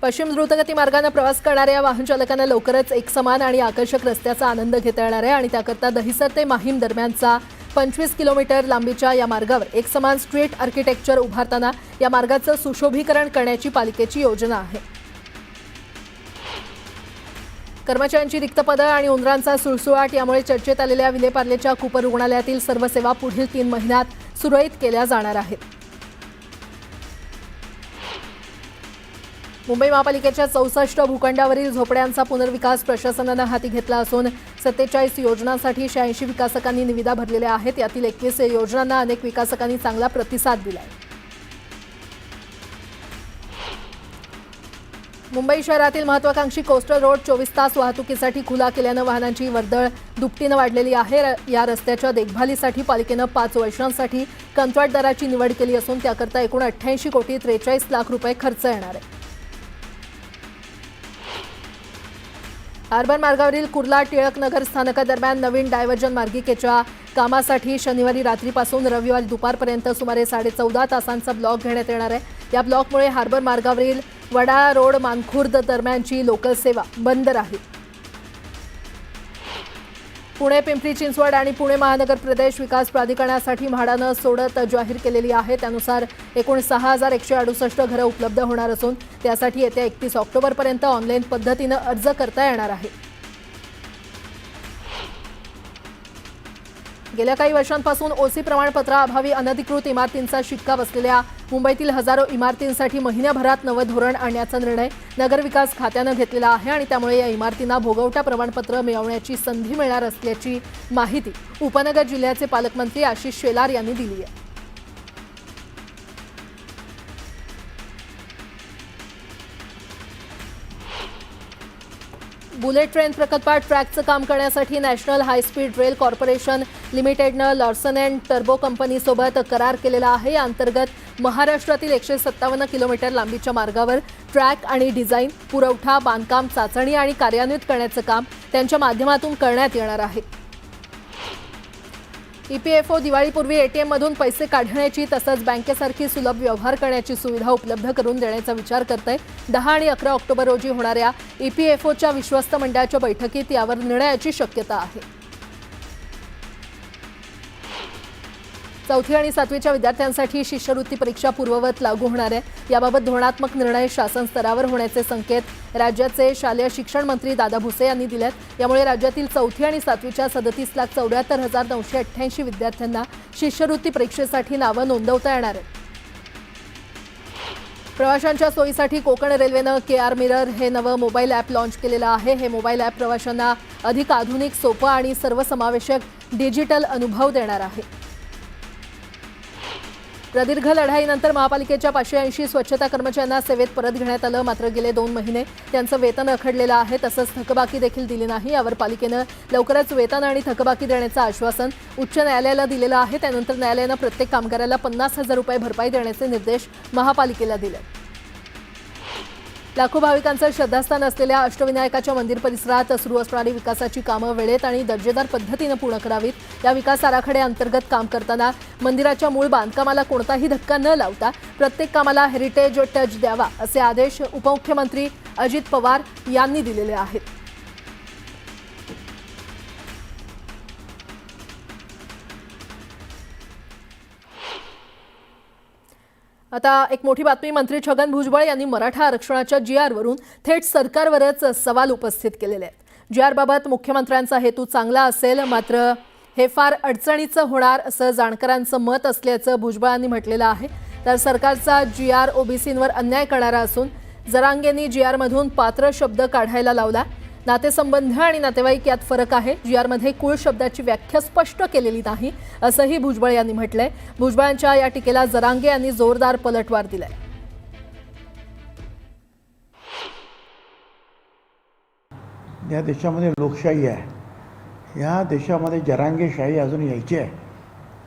पश्चिम द्रुतगती मार्गाने प्रवास करणाऱ्या वाहन चालकांना लवकरच एकसमान आणि आकर्षक रस्त्याचा आनंद घेता येणार आहे आणि त्याकरता दहिसर ते माहीम दरम्यानचा 25 किलोमीटर लांबीच्या या मार्गावर एकसमान स्ट्रीट आर्किटेक्चर उभारताना या मार्गाचं सुशोभीकरण करण्याची पालिकेची योजना आहे। कर्मचाऱ्यांची रिक्त पदं आणि उंदरांचा सुळसुळाट यामुळे चर्चेत आलेल्या विलेपार्लेच्या कूपर रुग्णालयातील सर्व सेवा पुढील 3 महिन्यात सुरळीत केल्या जाणार आहेत। मुंबई महापालिकेच्या 64 भूखंडावरील झोपड्यांचा पुनर्विकास प्रशासनाने हाती घेतला असून 47 योजनांसाठी 86 विकासकांनी निविदा भरलेल्या आहेत। यातील 21 योजनांना अनेक विकासकांनी चांगला प्रतिसाद दिला आहे। मुंबई शहरातील महत्त्वाकांक्षी कोस्टल रोड 24 तास वाहतुकीसाठी खुला केल्याने वाहनांची वर्दळ दुपटीने वाढलेली आहे। या रस्त्याच्या देखभालीसाठी पालिकेने 5 वर्षांसाठी कंत्राटदाराची निवड केली असून त्याकरता एकूण 88 कोटी 43 लाख रुपये खर्च येणार आहे। हार्बर मार्गावरील कुर्ला टिळक नगर स्थानकादरम्यान नवीन डायव्हर्जन मार्गिकेच्या कामासाठी शनिवारी रात्रीपासून रविवारी दुपारपर्यंत सुमारे 14.5 तासांचा ब्लॉक घेण्यात येणार आहे। या ब्लॉकमुळे हार्बर मार्गावरील वडाळा रोड मानखुर्द दरम्यानची लोकल सेवा बंद राहील। पुणे पिंपरी चिंचवड आणि पुणे महानगर प्रदेश विकास प्राधिकरणासाठी म्हाडानं सोडत जाहीर केलेली आहे। त्यानुसार एकूण 6168 घरं उपलब्ध होणार असून त्यासाठी येत्या 31 ऑक्टोबरपर्यंत ऑनलाईन पद्धतीने अर्ज करता येणार आहे। गेल्या काही वर्षांपासून ओसी प्रमाणपत्राअभावी अनधिकृत इमारतींचा शिक्का बसलेल्या मुंबईतील हजारो इमारतींसाठी महिन्याभरात नवं धोरण आणण्याचा निर्णय नगरविकास खात्याने घेतलेला आहे आणि त्यामुळे या इमारतींना भोगवटा प्रमाणपत्र मिळवण्याची संधी मिळणार असल्याची माहिती उपनगर जिल्ह्याचे पालकमंत्री आशिष शेलार यांनी दिली आहे। बुलेट ट्रेन प्रकल्पात ट्रॅकचं काम करण्यासाठी national high speed rail corporation लिमिटेडनं लॉर्सन अँड टर्बो कंपनीसोबत करार केलेला आहे। या अंतर्गत महाराष्ट्रातील 157 किलोमीटर लांबीच्या मार्गावर ट्रॅक आणि डिझाईन, पुरवठा, बांधकाम, चाचणी आणि कार्यान्वित करण्याचं काम त्यांच्या माध्यमातून करण्यात येणार आहे। ईपीएफओ दिवाळीपूर्वी एटीएम मधून पैसे काढण्याची तसंच बँकेसारखी सुलभ व्यवहार करण्याची सुविधा उपलब्ध करून देण्याचा विचार करत आहे। 10 आणि 11 ऑक्टोबर रोजी होणाऱ्या ईपीएफओच्या विश्वस्त मंडळाच्या बैठकीत यावर निर्णयाची शक्यता आहे। 4थी आणि 7वीच्या विद्यार्थ्यांसाठी शिष्यवृत्ती परीक्षा पूर्ववत लागू होणार आहे। याबाबत धोरणात्मक निर्णय शासन स्तरावर होण्याचे संकेत राज्याचे शालेय शिक्षण मंत्री दादा भुसे यांनी दिलेत। यामुळे राज्यातील 4थी आणि 7वीच्या 37,74,988 विद्यार्थ्यांना शिष्यवृत्ती परीक्षेसाठी नावं नोंदवता येणार आहेत। प्रवाशांच्या सोयीसाठी कोकण रेल्वेनं केआर मिरर हे नवं मोबाईल ॲप लॉन्च केलेलं आहे। हे मोबाईल ॲप प्रवाशांना अधिक आधुनिक, सोपं आणि सर्वसमावेशक डिजिटल अनुभव देणार आहे। प्रदीर्घ लढाईनंतर महापालिकेच्या 580 स्वच्छता कर्मचाऱ्यांना सेवेत परत घेण्यात आलं। मात्र गेले 2 महिने त्यांचं वेतन रखडलेलं आहे, तसंच थकबाकी देखील दिली नाही। यावर पालिकेनं लवकरच वेतन आणि थकबाकी देण्याचं आश्वासन उच्च न्यायालयाला दिलेलं आहे। त्यानंतर न्यायालयानं प्रत्येक कामगाराला 50,000 रुपये भरपाई देण्याचे निर्देश महापालिकेला दिले। लाखो भाविकांचं श्रद्धास्थान असलेल्या अष्टविनायकाच्या मंदिर परिसरात सुरू असणारी विकासाची कामं वेळेत आणि दर्जेदार पद्धतीने पूर्ण करावीत। या विकास आराखड्याअंतर्गत काम करताना मंदिराच्या मूळ बांधकामाला कोणताही धक्का न लावता प्रत्येक कामाला हेरिटेज टच द्यावा असे आदेश उपमुख्यमंत्री अजित पवार यांनी दिलेले आहेत। आता एक मोठी बातमी, मंत्री छगन भुजबळ यांनी मराठा आरक्षणाच्या जीआरवरून थेट सरकारवरच सवाल उपस्थित केलेले आहेत। जीआरबाबत मुख्यमंत्र्यांचा हेतू चांगला असेल, मात्र हे फार अडचणीचं होणार असं जाणकारांचं मत असल्याचं भुजबळांनी म्हटलेलं आहे। तर सरकारचा जीआर ओबीसींवर अन्याय करणारा असून जरांगेंनी जीआरमधून पात्र शब्द काढायला लावला। नातेसंबंध आणि नातेवाईक यात फरक आहे। जीआरमध्ये कुळ शब्दाची व्याख्या स्पष्ट केलेली नाही असंही भुजबळ यांनी म्हटलंय। भुजबळांच्या या टीकेला जरांगे यांनी जोरदार पलटवार दिलाय। या देशामध्ये लोकशाही आहे, या देशामध्ये जरांगेशाही अजून यायची आहे,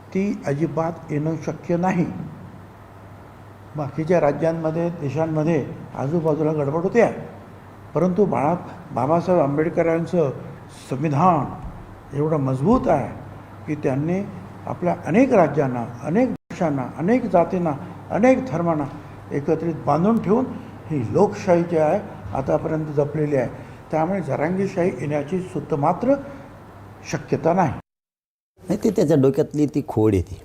ती अजिबात येणं शक्य नाही। बाकीच्या राज्यांमध्ये, देशांमध्ये आजूबाजूला गडबड होते, परंतु बाबासाहेब आंबेडकरांचं संविधान एवढं मजबूत आहे की त्यांनी आपल्या अनेक राज्यांना, अनेक भाषांना, अनेक जातींना, अनेक धर्मांना एकत्रित बांधून ठेवून ही लोकशाही जी आहे आतापर्यंत जपलेली आहे. त्यामुळे जरांगीशाही येण्याची सुद्धा मात्र शक्यता नाही. नाही, ते त्याच्या डोक्यातली ती खोड येते.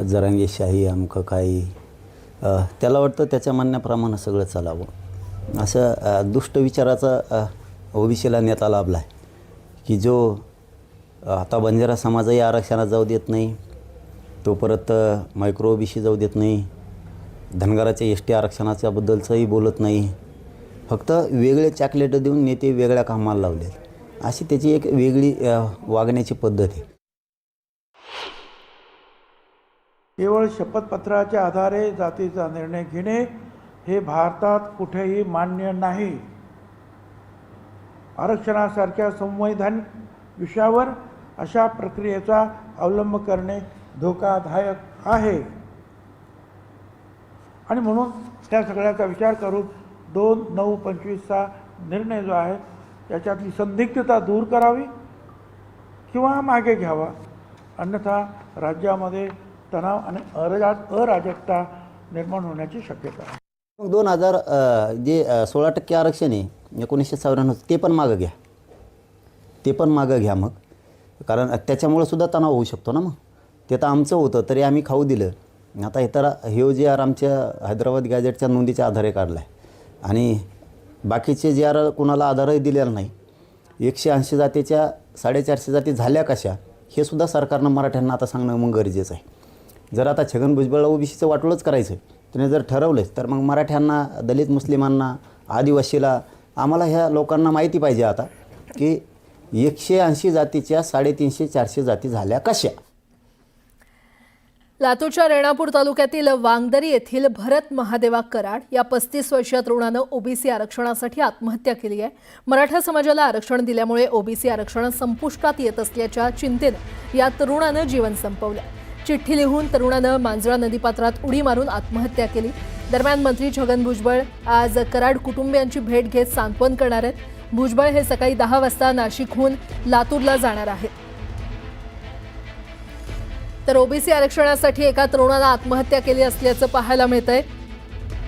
जरांगीशाही अमकं काही त्याला वाटतं त्याच्या म्हणण्याप्रमाणे सगळं चालावं असं दुष्ट विचाराचा ओबीसीला नेता लाभला आहे की जो आता बंजारा समाजही आरक्षणात जाऊ देत नाही, तो परत मायक्रो ओबीसी जाऊ देत नाही, धनगराच्या एस टी आरक्षणाच्याबद्दलचंही बोलत नाही, फक्त वेगळे चॉकलेटं देऊन नेते वेगळ्या कामाला लावले. अशी त्याची एक वेगळी वागण्याची पद्धत आहे. केवळ शपथपत्राच्या आधारे जातीचा निर्णय घेणे हे भारतात कुठेही मान्य नाही. आरक्षणासारख्या संवैधानिक विषयावर अशा प्रक्रियेचा अवलंब करणे धोकादायक आहे. आणि म्हणून त्या सगळ्याचा विचार करून 2/9/25चा निर्णय जो आहे त्याच्यातली संदिग्धता दूर करावी किंवा मागे घ्यावा. अन्यथा राज्यामध्ये तणाव आणि अराजकता निर्माण होण्याची शक्यता आहे. मग 2000 जे 16% आरक्षण आहे 1994 ते पण मागं घ्या, ते पण मागं घ्या मग, कारण त्याच्यामुळं सुद्धा तणाव होऊ शकतो ना. मग ते तर आमचं होतं तरी आम्ही खाऊ दिलं. आता हे तर जे आर आमच्या हैदराबाद गॅजेटच्या नोंदीच्या आधारे काढला आहे आणि बाकीचे जे आर कोणाला आधारही दिलेला नाही. 180 जातीच्या 450 जाती झाल्या कशा हे सुद्धा सरकारनं मराठ्यांना आता सांगणं मग गरजेचं आहे. जर आता छगन भुजबळला ओबीसीचं वाटोळंच करायचं त्याने जर ठरवलंच तर मग मराठ्यांना, दलित मुस्लिमांना, आदिवासीला, आम्हाला ह्या लोकांना माहिती पाहिजे आता की 180 जातीच्या 350-400 जाती झाल्या कशा. लातूरच्या रेणापूर तालुक्यातील वांगदरी येथील भरत महादेवा कराड या 35 वर्षीय तरुणानं ओबीसी आरक्षणासाठी आत्महत्या केली आहे. मराठा समाजाला आरक्षण दिल्यामुळे ओबीसी आरक्षण संपुष्टात येत असल्याच्या चिंतेनं या तरुणानं जीवन संपवलं. चिठ्ठी लिहून तरुणानं मांजरा नदीपात्रात उडी मारून आत्महत्या केली. दरम्यान मंत्री छगन भुजबळ आज कराड कुटुंबियांची भेट घेत सांत्वन करणार आहेत. भुजबळ हे सकाळी 10 वाजता नाशिकहून लातूरला जाणार आहेत. तर ओबीसी आरक्षणासाठी एका तरुणानं आत्महत्या केली असल्याचं पाहायला मिळतंय.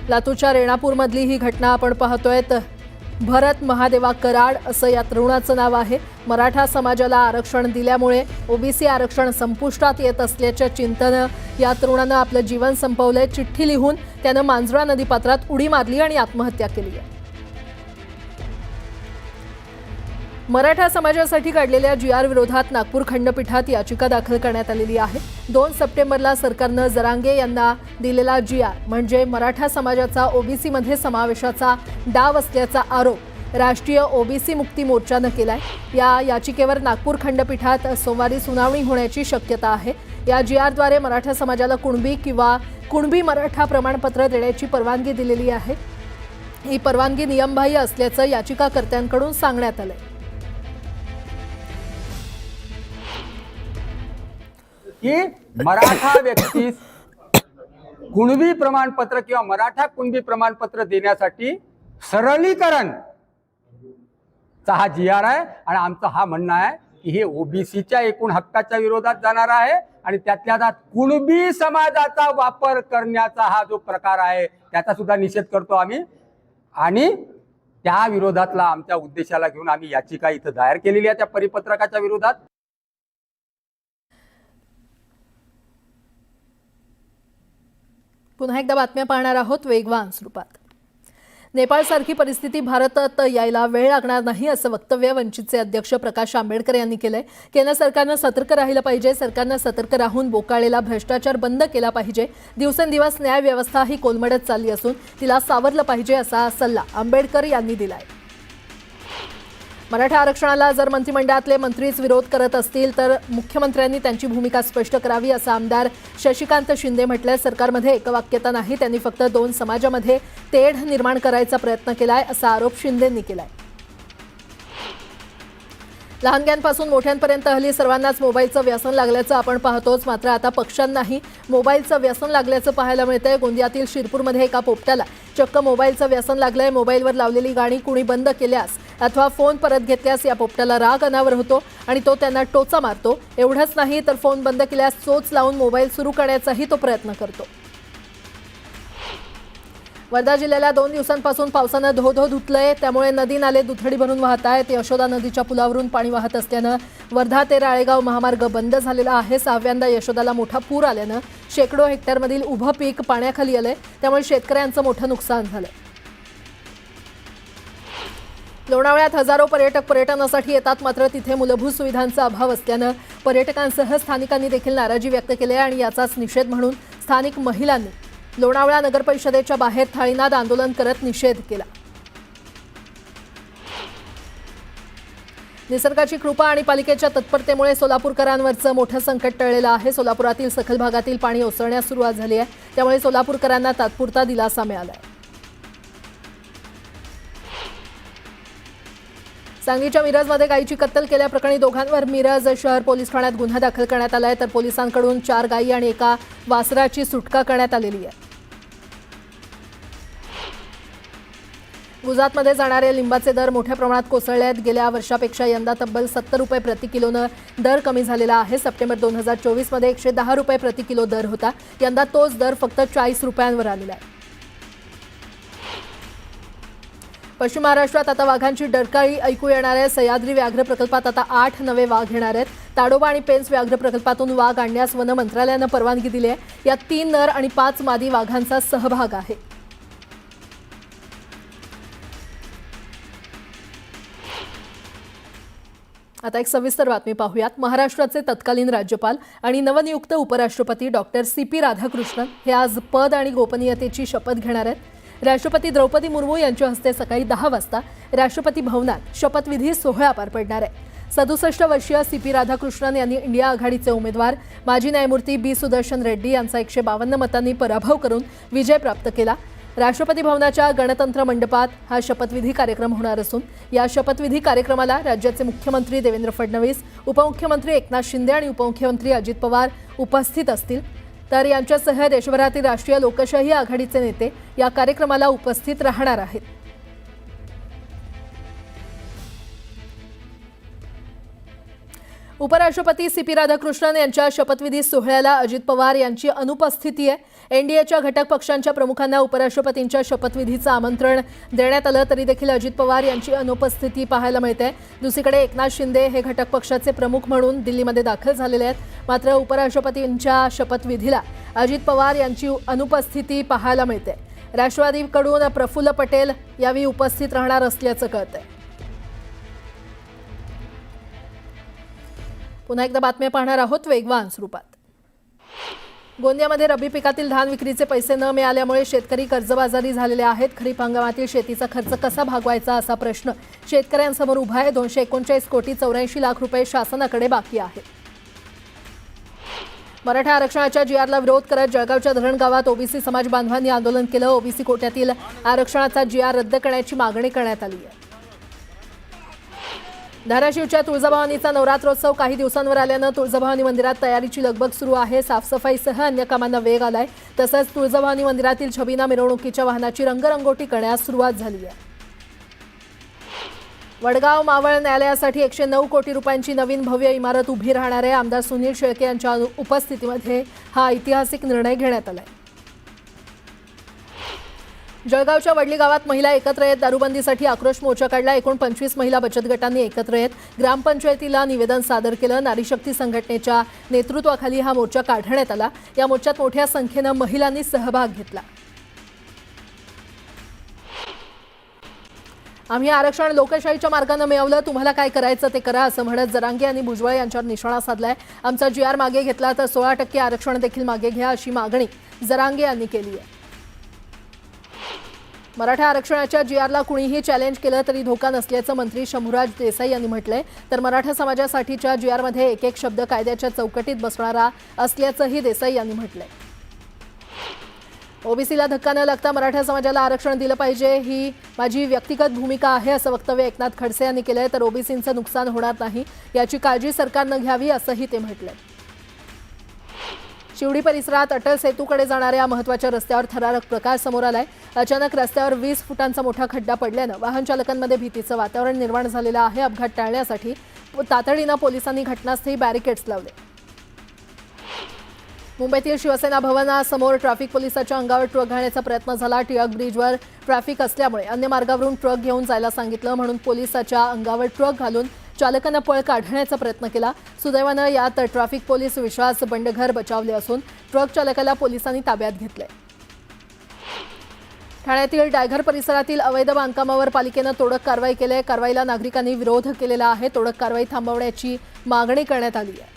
लातूरच्या रेणापूरमधली ही घटना आपण पाहतोय. भरत महादेवा कराड असं या तरुणाचं नाव आहे. मराठा समाजाला आरक्षण दिल्यामुळे ओबीसी आरक्षण संपुष्टात येत असल्याच्या चिंतेनं या तरुणानं आपलं जीवन संपवलंय. चिठ्ठी लिहून त्यानं मांजरा नदीपात्रात उडी मारली आणि आत्महत्या केली आहे. मराठा समाजासाठी काढलेल्या GR विरोधात नागपूर खंडपीठात याचिका दाखल करण्यात आलेली आहे. 2 सप्टेंबरला सरकारनं जरांगे यांना दिलेला GR म्हणजे मराठा समाजाचा ओबीसीमध्ये समावेशाचा डाव असल्याचा आरोप राष्ट्रीय ओबीसी मुक्ती मोर्चानं केलाय. या याचिकेवर नागपूर खंडपीठात सोमवारी सुनावणी होण्याची शक्यता आहे. या GRद्वारे मराठा समाजाला कुणबी किंवा कुणबी मराठा प्रमाणपत्र देण्याची परवानगी दिलेली आहे. ही परवानगी नियमबाह्य असल्याचं याचिकाकर्त्यांकडून सांगण्यात आलंय. की मराठा व्यक्तीस कुणबी प्रमाणपत्र किंवा मराठा कुणबी प्रमाणपत्र देण्यासाठी सरलीकरण चा हा GR आहे आणि आमचं हा म्हणणं आहे की हे ओबीसीच्या एकूण हक्काच्या विरोधात जाणार आहे आणि त्यातल्या त्यात कुणबी समाजाचा वापर करण्याचा हा जो प्रकार आहे त्याचा सुद्धा निषेध करतो आम्ही आणि त्या विरोधातला आमच्या उद्देशाला घेऊन आम्ही याचिका इथं दायर केलेली आहे त्या परिपत्रकाच्या विरोधात. पुन्हा एकदा बातम्या पाहणार आहोत वेगवान स्वरूपात. नेपाळसारखी परिस्थिती भारतात यायला वेळ लागणार नाही असं वक्तव्य वंचितचे अध्यक्ष प्रकाश आंबेडकर यांनी केलंय. केंद्र सरकारनं सतर्क राहिलं पाहिजे. सरकारनं सतर्क राहून बोकाळलेला भ्रष्टाचार बंद केला पाहिजे. दिवसेंदिवस न्याय व्यवस्था ही कोलमडत चालली असून तिला सावरलं पाहिजे असा सल्ला आंबेडकर यांनी दिलाय. मराठा आरक्षणाला जर मंत्रिमंडळातले मंत्रीच विरोध करत असतील तर मुख्यमंत्र्यांनी त्यांची भूमिका स्पष्ट करावी असं आमदार शशिकांत शिंदे म्हटलंय. सरकारमध्ये एकवाक्यता नाही, त्यांनी फक्त 2 समाजामध्ये तेढ निर्माण करायचा प्रयत्न केलाय असा आरोप शिंदेंनी केलाय. लहानग्यांपासून मोठ्यांपर्यंत हल्ली सर्वांनाच मोबाईलचं व्यसन लागल्याचं आपण पाहतोच. मात्र आता पक्ष्यांनाही मोबाईलचं व्यसन लागल्याचं पाहायला मिळतंय. गोंदियातील शिरपूरमध्ये एका पोपट्याला चक्क मोबाईलचं व्यसन लागलंय. मोबाईलवर लावलेली गाणी कुणी बंद केल्यास अथवा फोन परत घेतल्यास या पोपट्याला राग अनावर होतो आणि तो त्यांना टोचा मारतो. एवढंच नाही तर फोन बंद केल्यास चोच लावून मोबाईल सुरू करण्याचाही तो प्रयत्न करतो. वर्धा जिल्ह्याला 2 दिवसांपासून पावसानं धो-धो धुतलंय, त्यामुळे नदी नाले दुथडी भरून वाहत आहेत. यशोदा नदीच्या पुलावरून पाणी वाहत असल्यानं वर्धा ते राळेगाव महामार्ग बंद झालेला आहे. 6व्यांदा यशोदाला मोठा पूर आल्यानं शेकडो हेक्टरमधील उभं पीक पाण्याखाली आलंय, त्यामुळे शेतकऱ्यांचं मोठं नुकसान झालंय. लोणावळ्यात हजारो पर्यटक पर्यटनासाठी येतात, मात्र तिथे मूलभूत सुविधांचा अभाव असल्यानं पर्यटकांसह स्थानिकांनी देखील नाराजी व्यक्त केली आहे आणि याचाच निषेध म्हणून स्थानिक महिलांनी लोणावळा नगर परिषदेच्या बाहेर थाळीनाद आंदोलन करत निषेध केला. निसर्गाची कृपा आणि पालिकेच्या तत्परतेमुळे सोलापूरकरांवरचं मोठं संकट टळलेलं आहे. सोलापुरातील सखल भागातील पाणी ओसरण्यास सुरुवात झाली आहे, त्यामुळे सोलापूरकरांना तात्पुरता दिलासा मिळाला आहे. सांगलीच्या मिरजमध्ये गायीची कत्तल केल्याप्रकरणी दोघांवर मिरज शहर पोलीस ठाण्यात गुन्हा दाखल करण्यात आला आहे, तर पोलिसांकडून 4 गायी आणि एका वासराची सुटका करण्यात आलेली आहे. गुजरातमध्ये जाणारे लिंबाचे दर मोठ्या प्रमाणात कोसळले आहेत. गेल्या वर्षापेक्षा यंदा तब्बल 70 रुपये प्रति किलोनं दर कमी झालेला आहे. सप्टेंबर 2024 मध्ये 110 रुपये प्रति किलो दर होता. यंदा तोच दर फक्त 40 रुपयांवर आलेला आहे. पश्चिम महाराष्ट्रात आता वाघांची डरकाळी ऐकू येणार आहे. सह्याद्री व्याघ्र प्रकल्पात आता 8 नवे वाघ येणार आहेत. ताडोबा आणि पेंच व्याघ्र प्रकल्पातून वाघ आणण्यास वन मंत्रालयानं परवानगी दिली आहे. यात 3 नर आणि 5 मादी वाघांचा सहभाग आहे. आता एक सविस्तर बातमी पाहूयात. महाराष्ट्राचे तत्कालीन राज्यपाल आणि नवनियुक्त उपराष्ट्रपती डॉक्टर CP राधाकृष्णन हे आज पद आणि गोपनीयतेची शपथ घेणार आहेत. राष्ट्रपती द्रौपदी मुर्मू यांच्या हस्ते सकाळी 10 वाजता राष्ट्रपती भवनात शपथविधी सोहळा पार पडणार आहे. 67 वर्षीय CP राधाकृष्णन यांनी इंडिया आघाडीचे उमेदवार माजी न्यायमूर्ती B सुदर्शन रेड्डी यांचा 152 मतांनी पराभव करून विजय प्राप्त केला. राष्ट्रपती भवनाच्या गणतंत्र मंडपात हा शपथविधी कार्यक्रम होणार असून या शपथविधी कार्यक्रमाला राज्याचे मुख्यमंत्री देवेंद्र फडणवीस, उपमुख्यमंत्री एकनाथ शिंदे आणि उपमुख्यमंत्री अजित पवार उपस्थित असतील. तर यांच्यासह देशभरातील राष्ट्रीय लोकशाही आघाडीचे नेते या कार्यक्रमाला उपस्थित राहणार आहेत. उपराष्ट्रपती CP राधाकृष्णन यांच्या शपथविधी सोहळ्याला अजित पवार यांची अनुपस्थिती आहे. NDAच्या घटक पक्षांच्या प्रमुखांना उपराष्ट्रपतींच्या शपथविधीचं आमंत्रण देण्यात आलं तरी देखील अजित पवार यांची अनुपस्थिती पाहायला मिळते. दुसरीकडे एकनाथ शिंदे हे घटक पक्षाचे प्रमुख म्हणून दिल्लीमध्ये दाखल झालेले आहेत. मात्र उपराष्ट्रपतींच्या शपथविधीला अजित पवार यांची अनुपस्थिती पाहायला मिळते. राष्ट्रवादीकडून प्रफुल्ल पटेल यावेळी उपस्थित राहणार असल्याचं कळतंय. पुन्हा एकदा बातम्या पाहणार आहोत वेगवान स्वरूपात. गोंदियामध्ये रब्बी पिकातील धान विक्रीचे पैसे न मिळाल्यामुळे शेतकरी कर्जबाजारी झालेले आहेत. खरीप हंगामातील शेतीचा खर्च कसा भागवायचा असा प्रश्न शेतकऱ्यांसमोर उभा आहे. 239 कोटी 84 लाख रुपये शासनाकडे बाकी आहेत. मराठा आरक्षणाच्या GRला विरोध करत जळगावच्या धरणगावात OBC समाज बांधवांनी आंदोलन केलं. OBC कोट्यातील आरक्षणाचा GR रद्द करण्याची मागणी करण्यात आली आहे. धाराशिवच्या तुळजाभवानीचा नवरात्रोत्सव काही दिवसांवर आल्यानं तुळजाभवानी मंदिरात तयारीची लगबग सुरू आहे. साफसफाईसह अन्य कामांना वेग आलाय. तसंच तुळजाभवानी मंदिरातील छबिना मिरवणुकीच्या वाहनाची रंगरंगोटी करण्यास सुरुवात झाली आहे. वडगाव मावळ न्यायालयासाठी 109 कोटी रुपयांची नवीन भव्य इमारत उभी राहणार आहे. आमदार सुनील शेळके यांच्या उपस्थितीमध्ये हा ऐतिहासिक निर्णय घेण्यात आलाय. जळगावच्या वडली गावात महिला एकत्र येत दारूबंदीसाठी आक्रोश मोर्चा काढला. एकूण 25 महिला बचत गटांनी एकत्र येत ग्रामपंचायतीला निवेदन सादर केलं. नारी शक्ती संघटनेच्या नेतृत्वाखाली हा मोर्चा काढण्यात आला. या मोर्चात मोठ्या संख्येनं महिलांनी सहभाग घेतला. आम्ही आरक्षण लोकशाहीच्या मार्गाने मिळवलं, तुम्हाला काय करायचं ते करा असं म्हणत जरांगे यांनी भुजबळ यांच्यावर निशाणा साधलाय. आमचा GR मागे घेतला तर 16% आरक्षण देखील मागे घ्या अशी मागणी जरांगे यांनी केली आहे. मराठा आरक्षणाच्या GRला कुणीही चॅलेंज केलं तरी धोका नसल्याचं मंत्री शंभूराज देसाई यांनी म्हटलंय. तर मराठा समाजासाठीच्या GRमध्ये एक एक शब्द कायद्याच्या चौकटीत बसणारा असल्याचंही देसाई यांनी म्हटलंय. OBCला धक्का न लागता मराठा समाजाला आरक्षण दिलं पाहिजे ही माझी व्यक्तिगत भूमिका आहे असं वक्तव्य एकनाथ खडसे यांनी केलंय. तर OBCचं नुकसान होणार नाही याची काळजी सरकारनं घ्यावी असंही ते म्हटलंय. शिवडी परिसरात अटल सेतूकडे जाणाऱ्या महत्त्वाच्या रस्त्यावर थरारक प्रकार समोर आलाय. अचानक रस्त्यावर 20 फुटांचा मोठा खड्डा पडल्यानं वाहन चालकांमध्ये भीतीचं वातावरण निर्माण झालेलं आहे. अपघात टाळण्यासाठी तातडीनं पोलिसांनी घटनास्थळी बॅरिकेड्स लावले. मुंबईतील शिवसेना भवनासमोर ट्रॅफिक पोलिसाच्या अंगावर ट्रक घालण्याचा प्रयत्न झाला. टिळक ब्रिजवर ट्रॅफिक असल्यामुळे अन्य मार्गावरून ट्रक घेऊन जायला सांगितलं म्हणून पोलिसाच्या अंगावर ट्रक घालून चालकानं पळ काढण्याचा प्रयत्न केला. सुदैवानं यात ट्रॅफिक पोलीस विश्वास बंडघर बचावले असून ट्रक चालकाला पोलिसांनी ताब्यात घेतले. ठाण्यातील डायघर परिसरातील अवैध बांधकामावर पालिकेनं तोडक कारवाई केली आहे. कारवाईला नागरिकांनी विरोध केलेला आहे. तोडक कारवाई थांबवण्याची मागणी करण्यात आली आहे.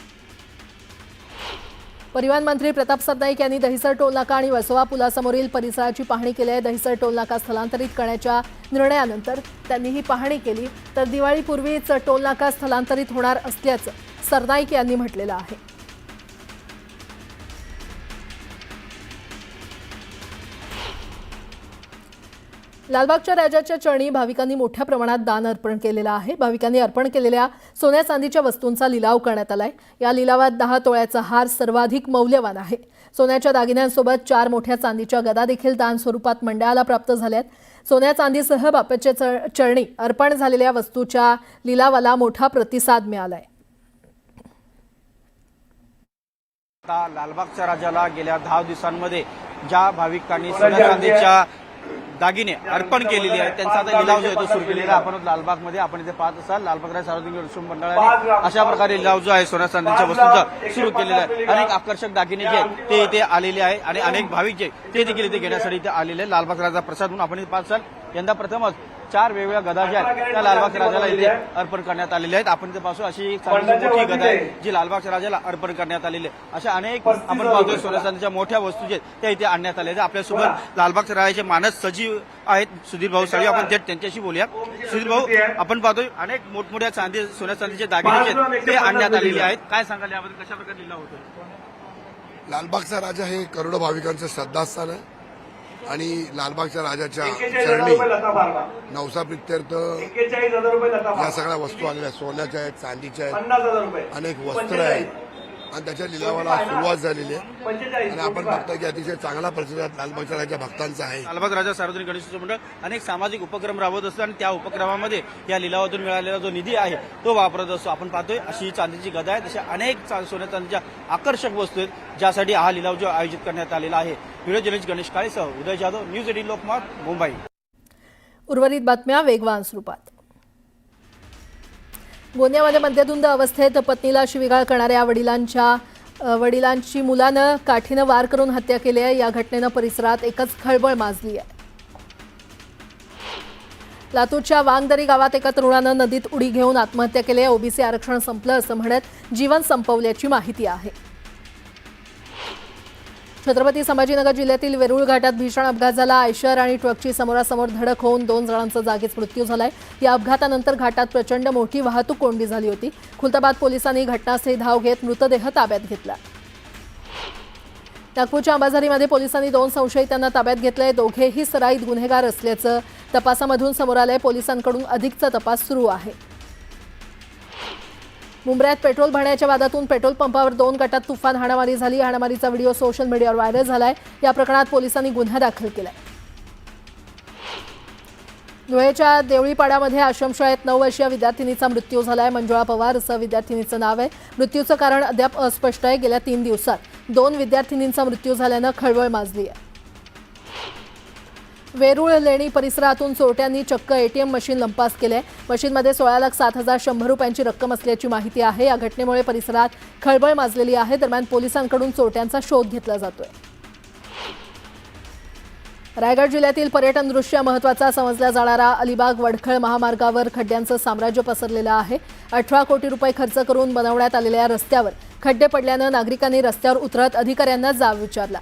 परिवहन मंत्री प्रताप सरनाईक यांनी दहिसर टोलनाका आणि वसवा पुलासमोरील परिसराची पाहणी केली आहे. दहिसर टोलनाका स्थलांतरित करण्याच्या निर्णयानंतर त्यांनी ही पाहणी केली. तर दिवाळीपूर्वीच टोलनाका स्थलांतरित होणार असल्याचं सरनाईक यांनी म्हटलेलं आहे. लालबागच्या राजाच्या चरणी भाविकांनी मोठ्या प्रमाणात दान अर्पण केलेलं आहे. भाविकांनी अर्पण केलेल्या सोन्या चांदीच्या वस्तूंचा लिलाव करण्यात आलाय. या लिलावात 10 तोळ्याचा हार सर्वाधिक मौल्यवान आहे. सोन्याच्या दागिन्यांसोबत 4 मोठ्या चांदीच्या गदा देखील दान स्वरूपात मंडळाला प्राप्त झाल्यात. सोन्या चांदीसह बाप्पाच्या चरणी अर्पण झालेल्या वस्तूच्या लिलावाला मोठा प्रतिसाद मिळालाय. आता लालबागच्या राजाला गेल्या 10 दिवसांमध्ये ज्या भाविकांनी सोन्या चांदीच्या दागिने अर्पण केलेली आहेत त्यांचा आता लिलाव जो आहे तो सुरू केलेला आहे. आपण लालबागमध्ये आपण इथे पाहत असाल लालबाग राज सार्वजनिक गणेश मंडळाने अशा प्रकारे लिलाव जो आहे सोन्या चांदीच्या वस्तूंचा सुरू केलेला आहे. अनेक आकर्षक दागिने जे आहेत ते इथे आलेले आहे आणि अनेक भाविक जे ते देखील इथे घेण्यासाठी इथे आलेले आहे. लालबाग राजा प्रसाद म्हणून आपण इथे पाहत असाल यंदा प्रथमच 4 वेगवेगळ्या गदा ज्या आहेत त्या लालबागच्या राजाला इथे अर्पण करण्यात आलेल्या आहेत. आपण इथे पाहतो अशी चांदीची मोठी गदा आहे जी लालबागच्या राजाला अर्पण करण्यात आलेली आहे. अशा अनेक आपण पाहतोय सोन्या चांदीच्या मोठ्या वस्तू जे आहेत त्या इथे आणण्यात आल्या आहेत. आपल्यासोबत लालबागच्या राजाचे मानस सजीव आहेत सुधीर भाऊ साळी. आपण थेट त्यांच्याशी बोलूया. सुधीर भाऊ, आपण पाहतोय अनेक मोठमोठ्या सोन्या चांदीचे दागिने जे आहेत ते आणण्यात आलेले आहेत. काय सांगाल याबद्दल, कशा प्रकारे लिलाव होतोय? लालबागचा राजा हे करोडो भाविकांचं श्रद्धास्थान आहे आणि लालबागच्या राजाच्या चरणी नवसा प्रित्यर्थ या सगळ्या वस्तू आलेल्या सोन्याच्या आहेत, चांदीच्या आहेत, अनेक वस्त्र आहेत आणि त्याच्या लिलावाला सुरुवात झालेली आहे आणि आपण बघतोय की अतिशय चांगला प्रतिसाद लालबागच्या राजा भक्तांचा आहे. लालबाग राजा सार्वजनिक गणेश मंडळ अनेक सामाजिक उपक्रम राबवत असतं आणि त्या उपक्रमामध्ये या लिलावातून मिळालेला जो निधी आहे तो वापरत असतो. आपण पाहतोय अशी चांदीची गदा आहे, तशा अनेक सोन्या चांदीच्या आकर्षक वस्तू आहेत ज्यासाठी हा लिलाव जो आयोजित करण्यात आलेला आहे. व्हिडिओ जर्नलिस्ट गणेश काळेसह उदय जाधव, न्यूज 18 लोकमत, मुंबई. उर्वरित बातम्या वेगवान स्वरूपात. गोंदियामध्ये मद्यधुंद अवस्थेत पत्नीला शिवीगाळ करणाऱ्या वडिलांची मुलानं काठीनं वार करून हत्या केली आहे. या घटनेनं परिसरात एकच खळबळ माजली आहे. लातूरच्या वांगदरी गावात एका तरुणानं नदीत उडी घेऊन आत्महत्या केली आहे. ओबीसी आरक्षण संपलं असं म्हणत जीवन संपवल्याची माहिती आहे. छत्रपती संभाजीनगर जिल्ह्यातील वेरूळ घाटात भीषण अपघात झाला. आयशर आणि ट्रकची समोरासमोर धडक होऊन 2 जणांचा जागीच मृत्यू झालाय. या अपघातानंतर घाटात प्रचंड मोठी वाहतूक कोंडी झाली होती. खुलताबाद पोलिसांनी घटनास्थळी धाव घेत मृतदेह ताब्यात घेतला. नागपूरच्या अंबाझरीमध्ये पोलिसांनी 2 संशयितांना ताब्यात घेतलंय. दोघेही सराईत गुन्हेगार असल्याचं तपासामधून समोर आलंय. पोलिसांकडून अधिकचा तपास सुरू आहे. मुंबईत पेट्रोल भरण्याच्या वादातून पेट्रोल पंपावर 2 गटात तुफान हाणामारी झाली. हाणामारीचा व्हिडिओ सोशल मीडियावर व्हायरल झालाय. या प्रकरणात पोलिसांनी गुन्हा दाखल केलाय. धुळेच्या देवळीपाड्यामध्ये आश्रमशाळेत 9 वर्षीय विद्यार्थिनीचा मृत्यू झालाय. मंजुळा पवार असं विद्यार्थिनीचं नाव आहे. मृत्यूचं कारण अद्याप अस्पष्ट आहे. गेल्या 3 दिवसात 2 विद्यार्थिनींचा मृत्यू झाल्यानं खळबळ माजली आहे. वेरूळ लेणी परिसरातून चोरट्यांनी चक्क एटीएम मशीन लंपास केले. मशीनमध्ये 16,07,100 रुपयांची रक्कम असल्याची माहिती आहे. या घटनेमुळे परिसरात खळबळ माजलेली आहे. दरम्यान पोलिसांकडून चोरट्यांचा शोध घेतला जातोय. रायगड जिल्ह्यातील पर्यटन दृष्ट्या महत्त्वाचा समजला जाणारा अलिबाग वडखळ महामार्गावर खड्ड्यांचं साम्राज्य पसरलेलं आहे. 18 कोटी रुपये खर्च करून बनवण्यात आलेल्या रस्त्यावर खड्डे पडल्यानं नागरिकांनी रस्त्यावर उतरत अधिकाऱ्यांना जाब विचारला.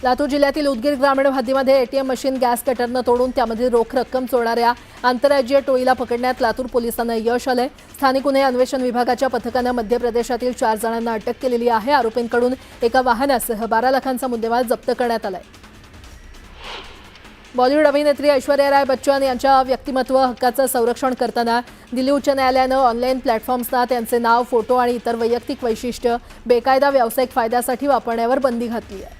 लातूर जिल्ह्यातील उदगीर ग्रामीण हद्दीमध्ये एटीएम मशीन गॅस कटरनं तोडून त्यामध्ये रोख रक्कम चोरणाऱ्या आंतरराज्यीय टोळीला पकडण्यात लातूर पोलिसांना यश आलंय. स्थानिक गुन्हे अन्वेषण विभागाच्या पथकानं मध्य प्रदेशातील 4 जणांना अटक केलेली आहे. आरोपींकडून एका वाहनासह 12 लाखांचा मुद्देमाल जप्त करण्यात आलाय. बॉलिवूड अभिनेत्री ऐश्वर्या राय बच्चन यांच्या व्यक्तिमत्व हक्काचं संरक्षण करताना दिल्ली उच्च न्यायालयानं ऑनलाईन प्लॅटफॉर्म्सना त्यांचे नाव, फोटो आणि इतर वैयक्तिक वैशिष्ट्य बेकायदा व्यावसायिक फायद्यासाठी वापरण्यावर बंदी घातली आहे.